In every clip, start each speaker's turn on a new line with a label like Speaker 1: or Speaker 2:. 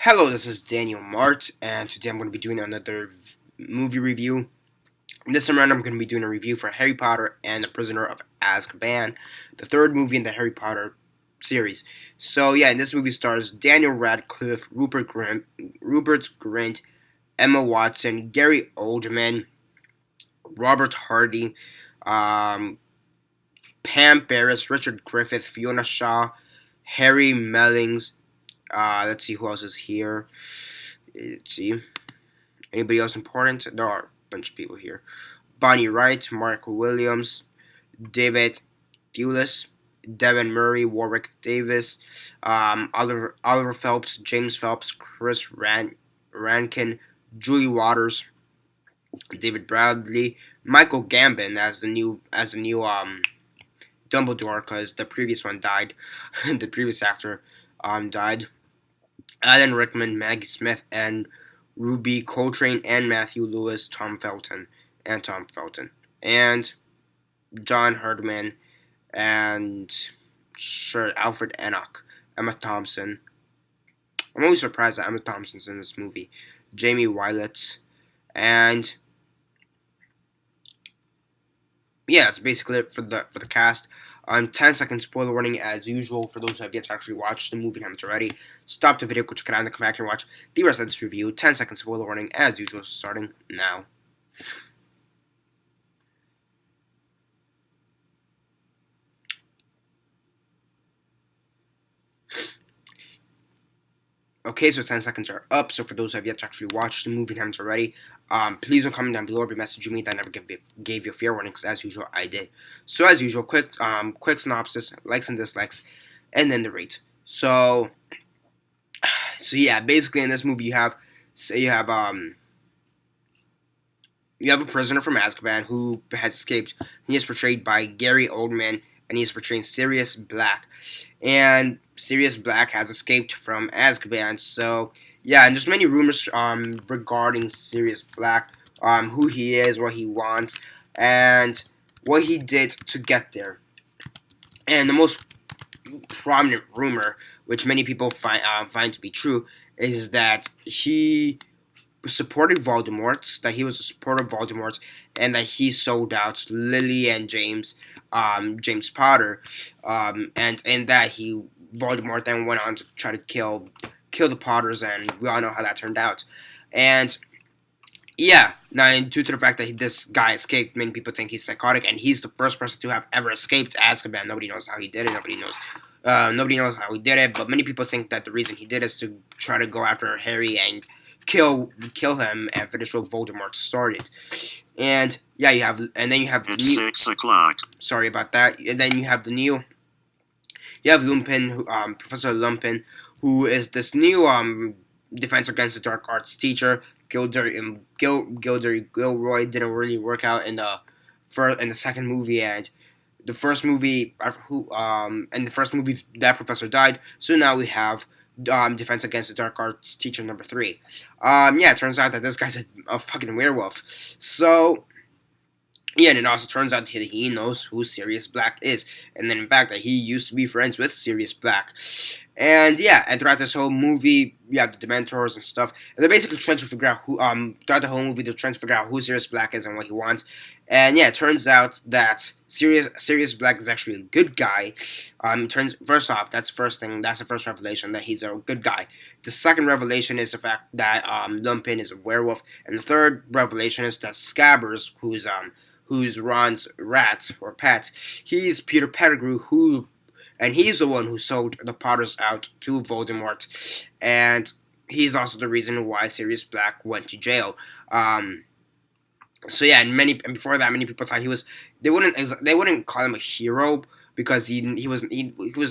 Speaker 1: Hello, this is Daniel Mart, and today I'm going to be doing another movie review. This time around, I'm going to be doing a review for Harry Potter and the Prisoner of Azkaban, the third movie in the Harry Potter series. So, yeah, in this movie stars Daniel Radcliffe, Rupert Grint, Emma Watson, Gary Oldman, Robert Hardy, um, Pam Ferris, Richard Griffith, Fiona Shaw, Harry Mellings. Let's see who else is here. Let's see. Anybody else important? There are a bunch of people here. Bonnie Wright, Mark Williams, David Thewlis, Devin Murray, Warwick Davis, Oliver Phelps, James Phelps, Chris Rankin, Julie Waters, David Bradley, Michael Gambon as the new Dumbledore, because the previous one died. The previous actor died. Alan Rickman, Maggie Smith, and Ruby Coltrane, and Matthew Lewis, Tom Felton, and John Herdman, and Sir Alfred Enoch, Emma Thompson. I'm always surprised that Emma Thompson's in this movie. Jamie Wylett, and yeah, that's basically it for the cast. 10-second spoiler warning as usual for those who have yet to actually watch the movie and haven't already. Stop the video, go check it out, and then come back and watch the rest of this review. 10-second spoiler warning as usual, starting now. Okay, so 10 seconds are up. So for those who have yet to actually watch the movie and haven't already, please don't comment down below or be messaging me that I never gave you a fair warning, because as usual, I did. So as usual, quick synopsis, likes and dislikes, and then the rate. So yeah, basically in this movie you have a prisoner from Azkaban who has escaped. He is portrayed by Gary Oldman, and he is portraying Sirius Black. And Sirius Black has escaped from Azkaban. So yeah, and there's many rumors regarding Sirius Black, who he is, what he wants, and what he did to get there. And the most prominent rumor, which many people find to be true, is that he supported Voldemort, and that he sold out Lily and James Potter, and that Voldemort then went on to try to kill the Potters, and we all know how that turned out. And yeah, now due to the fact that this guy escaped, many people think he's psychotic, and he's the first person to have ever escaped Azkaban. Nobody knows how he did it. Nobody knows how he did it. But many people think that the reason he did it is to try to go after Harry and kill him and finish what Voldemort started. And yeah, you have
Speaker 2: 6 o'clock.
Speaker 1: Sorry about that. And then you have Lupin, Professor Lupin, who is this new Defense Against the Dark Arts teacher. Gilderoy didn't really work out in the second movie, and the first movie that professor died. So now we have Defense Against the Dark Arts teacher number 3. Yeah, it turns out that this guy's a fucking werewolf. So yeah, and it also turns out that he knows who Sirius Black is, and then in fact that he used to be friends with Sirius Black. And yeah, and throughout this whole movie, you have the Dementors and stuff, and they're basically trying to figure out who. Throughout the whole movie, they're trying to figure out who Sirius Black is and what he wants. And yeah, it turns out that Sirius Black is actually a good guy. First off, that's the first thing. That's the first revelation, that he's a good guy. The second revelation is the fact that Lupin is a werewolf, and the third revelation is that Scabbers, who's Ron's rat or pet, he's Peter Pettigrew, and he's the one who sold the Potters out to Voldemort, and he's also the reason why Sirius Black went to jail. So yeah, and before that, many people thought they wouldn't call him a hero, because he was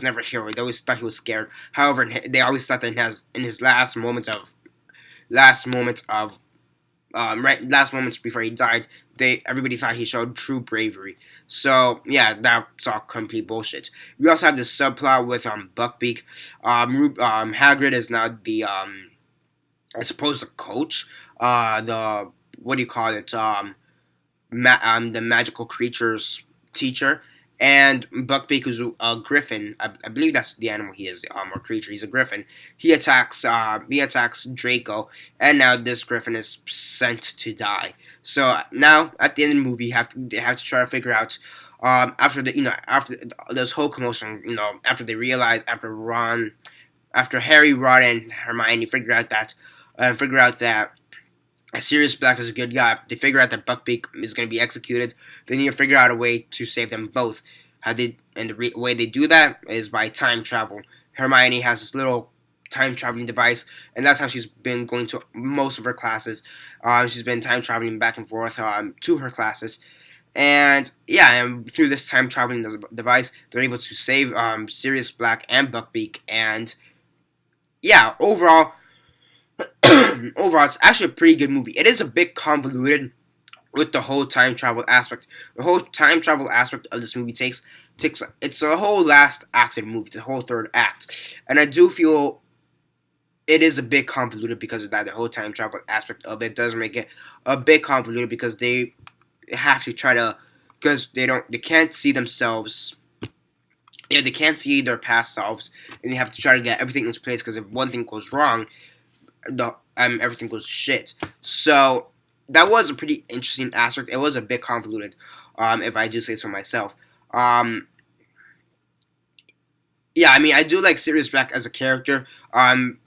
Speaker 1: never a hero. They always thought he was scared. However, they always thought that in his last moments before he died, everybody thought he showed true bravery. So yeah, that's all complete bullshit. We also have this subplot with Buckbeak. Hagrid is now the I suppose the coach. The what do you call it? The magical creatures teacher. and Buckbeak, who's a griffin. I believe that's the animal he is, or creature. He's a griffin. He attacks Draco, and now this griffin is sent to die. So now at the end of the movie, they have to try to figure out. After after this whole commotion, after they realize, after Harry, Ron, and Hermione figure out that Sirius Black is a good guy. If they figure out that Buckbeak is going to be executed, they need to figure out a way to save them both. The way they do that is by time travel. Hermione has this little time traveling device, and that's how she's been going to most of her classes. She's been time traveling back and forth to her classes, and yeah, and through this time traveling device, they're able to save Sirius Black and Buckbeak. And yeah, overall, it's actually a pretty good movie. It is a bit convoluted with the whole time travel aspect. The whole time travel aspect of this movie takes it's the whole last act of the movie, the whole third act, and I do feel it is a bit convoluted because of that. The whole time travel aspect of it does make it a bit convoluted because they have to try to because they can't see themselves. Yeah, they can't see their past selves, and they have to try to get everything into place because if one thing goes wrong, everything goes to shit. So that was a pretty interesting aspect. It was a bit convoluted, if I do say so myself. Yeah, I mean, I do like Sirius Black as a character.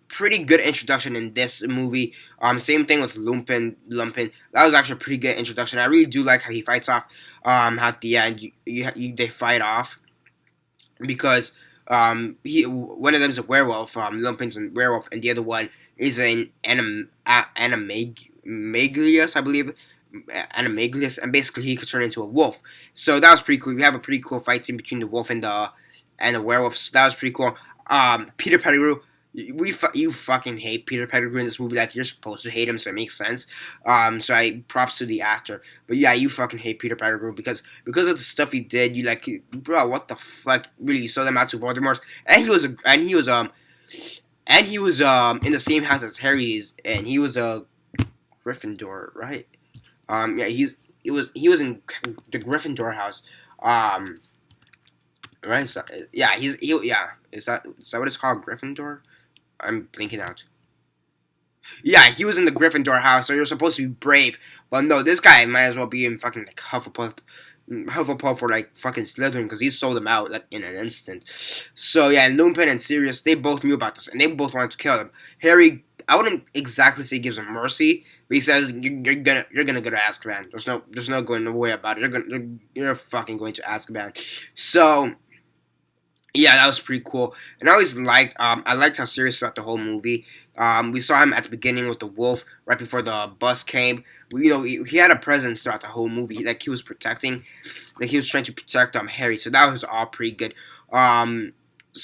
Speaker 1: Pretty good introduction in this movie. Same thing with Lumpin. That was actually a pretty good introduction. I really do like how he fights off. At the end, they fight off because one of them is a werewolf. Lumpin's a werewolf, and the other one is an animaglius, I believe. Animaglius, and basically he could turn into a wolf. So that was pretty cool. We have a pretty cool fight scene between the wolf and the werewolf. So that was pretty cool. Peter Pettigrew, you fucking hate Peter Pettigrew in this movie. Like, you're supposed to hate him, so it makes sense. So I props to the actor. But yeah, you fucking hate Peter Pettigrew because of the stuff he did. You like, bro, what the fuck? Really, you sold him out to Voldemort, and he was in the same house as Harry's, and he was a Gryffindor, right? Yeah, he was in the Gryffindor house. Right? So, yeah, yeah. Is that what it's called, Gryffindor? I'm blinking out. Yeah, he was in the Gryffindor house, so you're supposed to be brave. But no, this guy might as well be in fucking like Hufflepuff or like fucking Slytherin because he sold them out like in an instant. So yeah, Lupin and Sirius, they both knew about this and they both wanted to kill him. Harry, I wouldn't exactly say gives him mercy, but he says you're gonna go to Azkaban. There's no going away about it. You're fucking going to Azkaban. So yeah, that was pretty cool. And I liked how Sirius throughout the whole movie. We saw him at the beginning with the wolf, right before the bus came. He had a presence throughout the whole movie. Like, he was trying to protect Harry. So that was all pretty good. So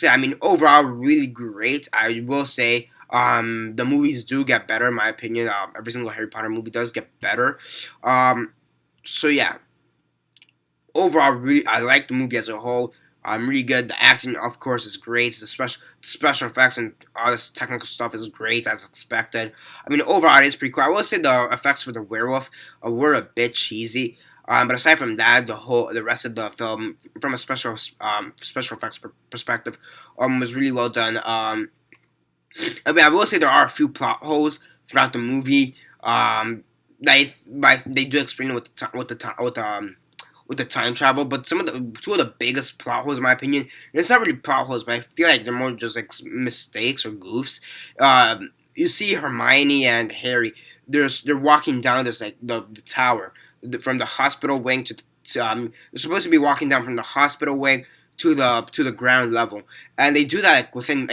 Speaker 1: yeah, I mean, overall, really great. I will say, the movies do get better, in my opinion. Every single Harry Potter movie does get better. So yeah, overall, really, I like the movie as a whole. Really good. The acting, of course, is great. The special effects and all this technical stuff is great, as expected. I mean, overall, it is pretty cool. I will say the effects for the werewolf were a bit cheesy. But aside from that, the rest of the film, from a special effects perspective, was really well done. I mean, I will say there are a few plot holes throughout the movie. They do explain it with the time travel, but two of the biggest plot holes, in my opinion, and it's not really plot holes, but I feel like they're more just like mistakes or goofs. You see Hermione and Harry, they're walking down this like the tower from the hospital wing they're supposed to be walking down from the hospital wing to the ground level, and they do that like within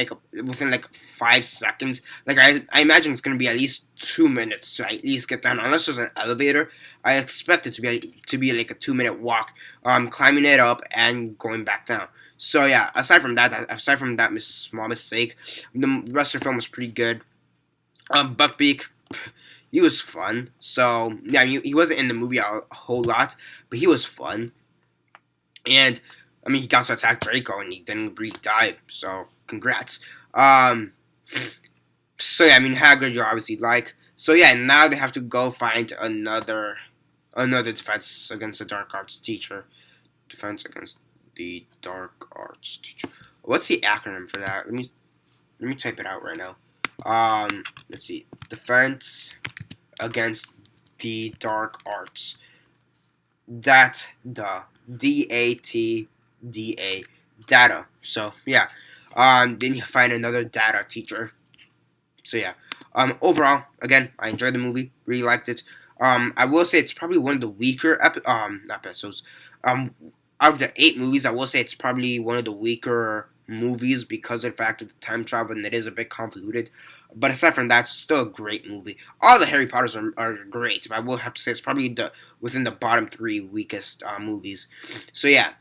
Speaker 1: 5 seconds. Like, I imagine it's gonna be at least 2 minutes to at least get down, unless there's an elevator. I expect it to be like a 2 minute walk, climbing it up and going back down. So yeah, aside from that small mistake, the rest of the film was pretty good. Buckbeak, he was fun. So yeah, I mean, he wasn't in the movie a whole lot, but he was fun. And I mean, he got to attack Draco and he didn't really die. So congrats. So yeah, I mean, Hagrid you obviously like. So yeah, now they have to go find another defense against the dark arts teacher. Defense against The dark arts teacher. What's the acronym for that? Let me type it out right now. Let's see. Defense against the dark arts. That the DATDA data. So yeah. Then you find another data teacher. So yeah. Overall, again, I enjoyed the movie. Really liked it. I will say it's probably one of the weaker episodes. Um, out of the 8 movies, I will say it's probably one of the weaker movies because of the fact of the time travel and it is a bit convoluted. But aside from that, it's still a great movie. All the Harry Potters are great, but I will have to say it's probably the within the bottom 3 weakest movies. So yeah,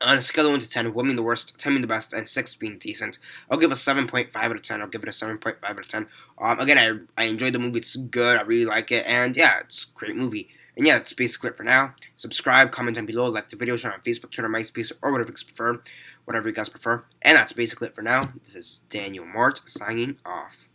Speaker 1: on a scale of 1 to 10, 1 being the worst, 10 being the best, and 6 being decent, I'll give a 7.5 out of 10. I'll give it a 7.5 out of 10. Again, I enjoyed the movie. It's good. I really like it. And yeah, it's a great movie. And yeah, that's basically it for now. Subscribe, comment down below, like the video, share on Facebook, Twitter, MySpace, or whatever you guys prefer. Whatever you guys prefer. And that's basically it for now. This is Daniel Mart signing off.